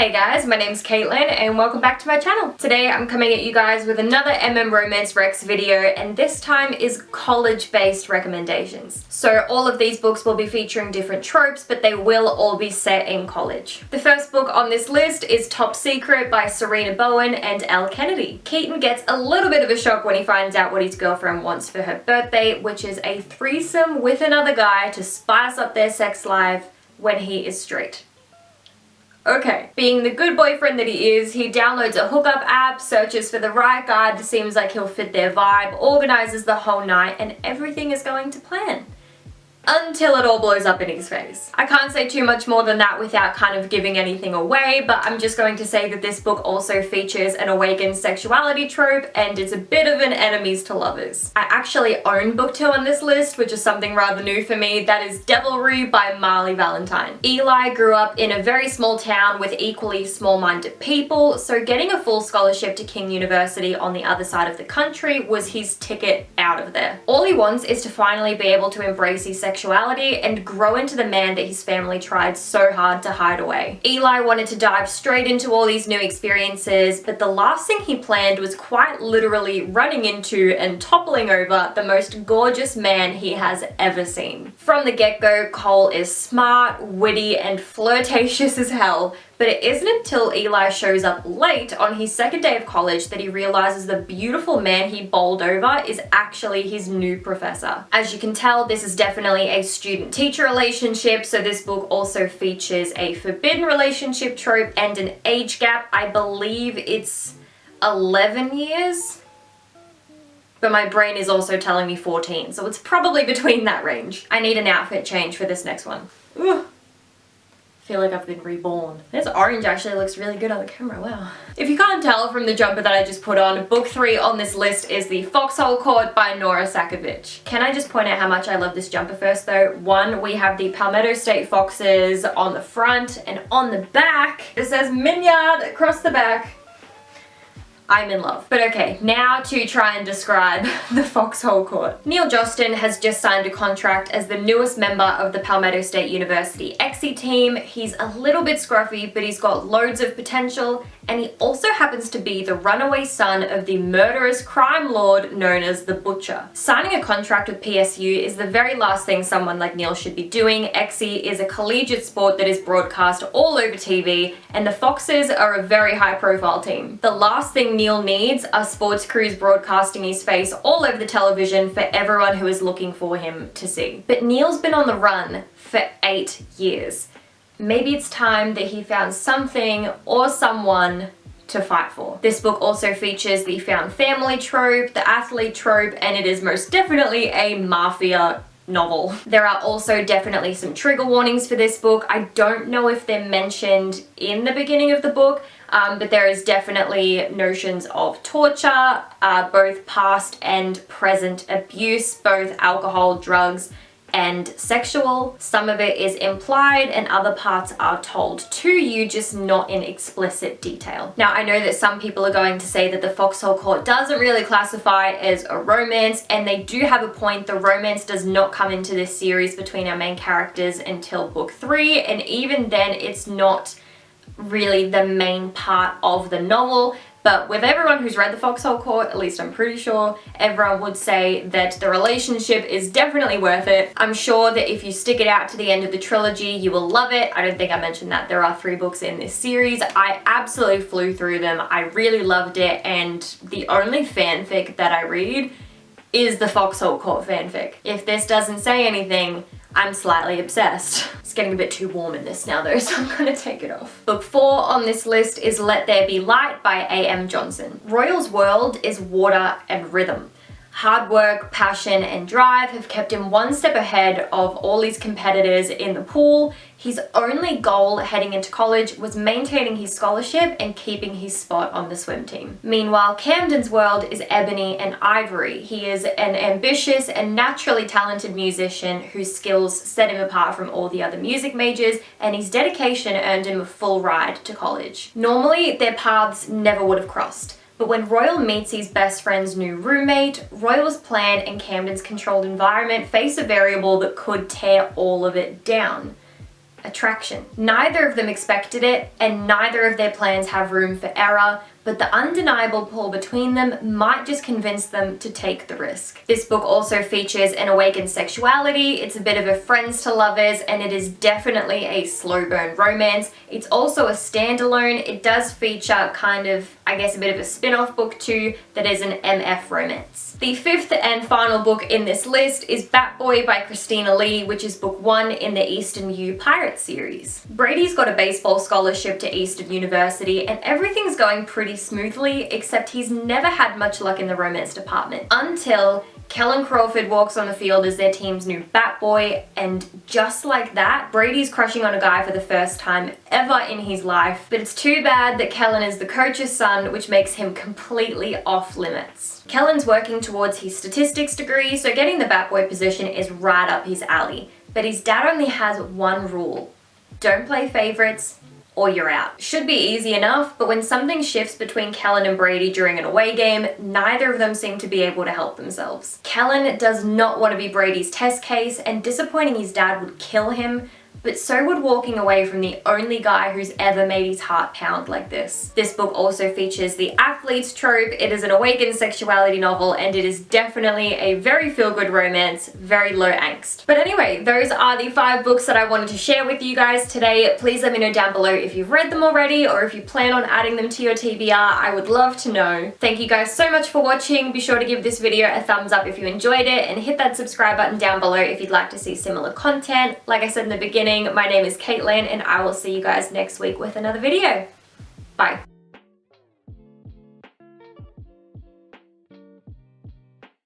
Hey guys, my name's Caitlin and welcome back to my channel. Today I'm coming at you guys with another Romance Rex video, and this time is college-based recommendations. So all of these books will be featuring different tropes, but they will all be set in college. The first book on this list is Top Secret by Serena Bowen and Elle Kennedy. Keaton gets a little bit of a shock when he finds out what his girlfriend wants for her birthday, which is a threesome with another guy to spice up their sex life when he is straight. Okay. Being the good boyfriend that he is, he downloads a hookup app, searches for the right guy that seems like he'll fit their vibe, organizes the whole night, and everything is going to plan. Until it all blows up in his face. I can't say too much more than that without kind of giving anything away, but I'm just going to say that this book also features an awakened sexuality trope, and it's a bit of an enemies to lovers. I actually own book 2 on this list, which is something rather new for me. That is Devilry by Marley Valentine. Eli grew up in a very small town with equally small-minded people, so getting a full scholarship to King University on the other side of the country was his ticket out of there. All he wants is to finally be able to embrace his sexuality and grow into the man that his family tried so hard to hide away. Eli wanted to dive straight into all these new experiences, but the last thing he planned was quite literally running into and toppling over the most gorgeous man he has ever seen. From the get-go, Cole is smart, witty, and flirtatious as hell, but it isn't until Eli shows up late on his second day of college that he realizes the beautiful man he bowled over is actually his new professor. As you can tell, this is definitely a student-teacher relationship, so this book also features a forbidden relationship trope and an age gap. I believe it's 11 years? But my brain is also telling me 14, so it's probably between that range. I need an outfit change for this next one. Ugh. Feel like I've been reborn. This orange actually looks really good on the camera, wow. If you can't tell from the jumper that I just put on, book 3 on this list is the Foxhole Court by Nora Sakavic. Can I just point out how much I love this jumper first though? One, we have the Palmetto State Foxes on the front, and on the back, it says Mignard across the back. I'm in love. But okay, now to try and describe the Foxhole Court. Neil Jostin has just signed a contract as the newest member of the Palmetto State University XE team. He's a little bit scruffy, but he's got loads of potential, and he also happens to be the runaway son of the murderous crime lord known as the Butcher. Signing a contract with PSU is the very last thing someone like Neil should be doing. XE is a collegiate sport that is broadcast all over TV, and the Foxes are a very high-profile team. The last thing Neil needs are sports crews broadcasting his face all over the television for everyone who is looking for him to see. But Neil's been on the run for 8 years. Maybe it's time that he found something or someone to fight for. This book also features the found family trope, the athlete trope, and it is most definitely a mafia novel. There are also definitely some trigger warnings for this book. I don't know if they're mentioned in the beginning of the book, but there is definitely notions of torture, both past and present abuse, both alcohol, drugs, and sexual. Some of it is implied and other parts are told to you, just not in explicit detail. Now, I know that some people are going to say that the Foxhole Court doesn't really classify as a romance, and they do have a point. The romance does not come into this series between our main characters until book 3, and even then it's not really the main part of the novel. But with everyone who's read the Foxhole Court, at least I'm pretty sure, everyone would say that the relationship is definitely worth it. I'm sure that if you stick it out to the end of the trilogy, you will love it. I don't think I mentioned that there are 3 books in this series. I absolutely flew through them. I really loved it, and the only fanfic that I read is the Foxhole Court fanfic. If this doesn't say anything, I'm slightly obsessed. It's getting a bit too warm in this now though, so I'm gonna take it off. Book 4 on this list is Let There Be Light by A.M. Johnson. Royal's world is water and rhythm. Hard work, passion, and drive have kept him one step ahead of all his competitors in the pool. His only goal heading into college was maintaining his scholarship and keeping his spot on the swim team. Meanwhile, Camden's world is ebony and ivory. He is an ambitious and naturally talented musician whose skills set him apart from all the other music majors, and his dedication earned him a full ride to college. Normally, their paths never would have crossed. But when Royal meets his best friend's new roommate, Royal's plan and Camden's controlled environment face a variable that could tear all of it down. attraction. Neither of them expected it, and neither of their plans have room for error, but the undeniable pull between them might just convince them to take the risk. This book also features an awakened sexuality, it's a bit of a friends to lovers, and it is definitely a slow burn romance. It's also a standalone. It does feature kind of, I guess, a bit of a spin-off book too that is an MF romance. The fifth and final book in this list is Batboy by Christina Lee, which is book 1 in the Eastern U Pirate series. Brady's got a baseball scholarship to Eastern University and everything's going pretty smoothly, except he's never had much luck in the romance department until Kellen Crawford walks on the field as their team's new Batboy, and just like that, Brady's crushing on a guy for the first time ever in his life. But it's too bad that Kellen is the coach's son, which makes him completely off limits. Kellen's working towards his statistics degree, so getting the Batboy position is right up his alley. But his dad only has one rule: don't play favorites, or you're out. Should be easy enough, but when something shifts between Kellen and Brady during an away game, neither of them seem to be able to help themselves. Kellen does not want to be Brady's test case, and disappointing his dad would kill him, but so would walking away from the only guy who's ever made his heart pound like this. This book also features the athlete's trope. It is an awakened sexuality novel, and it is definitely a very feel-good romance, very low angst. But anyway, those are the 5 books that I wanted to share with you guys today. Please let me know down below if you've read them already or if you plan on adding them to your TBR. I would love to know. Thank you guys so much for watching. Be sure to give this video a thumbs up if you enjoyed it, and hit that subscribe button down below if you'd like to see similar content. Like I said in the beginning, my name is Caitlin, and I will see you guys next week with another video. Bye.